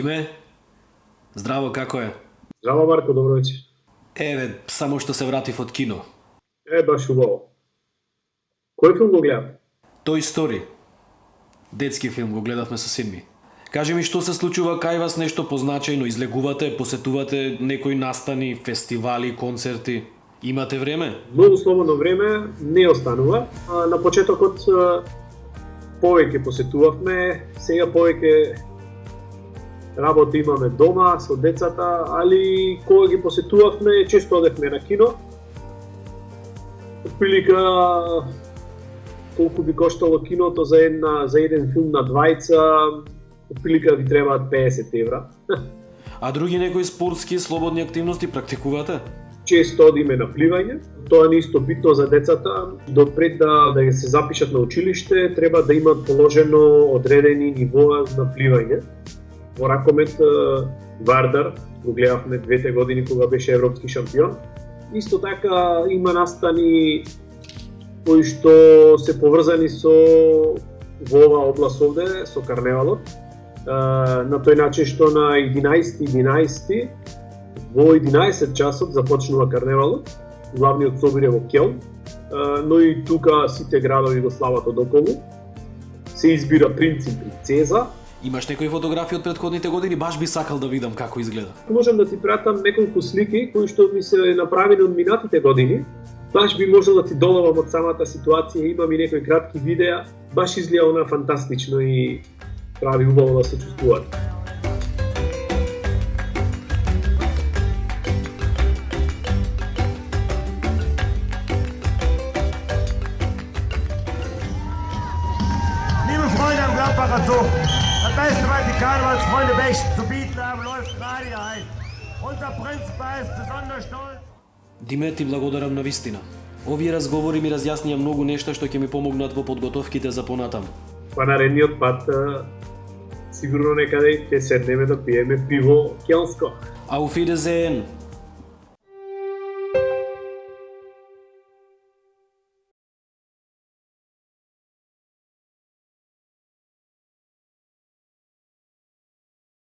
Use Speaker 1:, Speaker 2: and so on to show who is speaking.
Speaker 1: Диме, здраво, како е?
Speaker 2: Здраво, Марко, добро вечер.
Speaker 1: Само што се вратив од кино.
Speaker 2: Баш убаво. Кој филм го гледав?
Speaker 1: Тој Story. Детски филм го гледавме со син ми. Кажи ми што се случува кај вас, нешто позначајно, излегувате, посетувате некои настани, фестивали, концерти? Имате време?
Speaker 2: Многу слободно време не останува. На почетокот повеќе посетувавме, сега повеќе работа имаме дома со децата, али кога ги посетувавме, често одевме на кино. Отприлика колку би коштало киното за еден филм на двајца, отприлика ви требаат 50 евра.
Speaker 1: А други некои спортски слободни активности практикувате?
Speaker 2: Често одиме на пливање. Тоа не исто битно за децата. Допред да се запишат на училиште, треба да имат положено одредени нивоа на пливање. Во ракомет Вардар го гледавме 2 години кога беше европски шампион. Исто така има настани кои што се поврзани со во оваа област овде, со карневалот. На тој начин што на 11 во 11 часот започнува карневалот. Главниот собир е во Келн, но и тука сите градови го слават одоколу. Се избира принц и принцеза.
Speaker 1: Имаш некои фотографии од претходните години, баш би сакал да видам како изгледа.
Speaker 2: Можам да ти пратам неколку слики кои што ми се направени од минатите години. Баш би можел да ти доловам од самата ситуација, имам и некои кратки видеа. Баш изгледа она фантастично и прави убаво да се чувствуваат.
Speaker 3: Liebe Freunde am Gladbacher Zoo, das Beste, was die Karnevalsfreunde Becht zu bieten haben, läuft gerade hier ein. Unser Prinzpai ist besonders stolz.
Speaker 1: Диме, ти благодарам на вистина. Овие разговори ми разјаснија многу нешта што ќе ми помогнат во подготовките за понатаму.
Speaker 2: Па наредниот пат сигурно некаде ќе седнеме да пиеме пиво келнско.
Speaker 1: Auf Wiedersehen!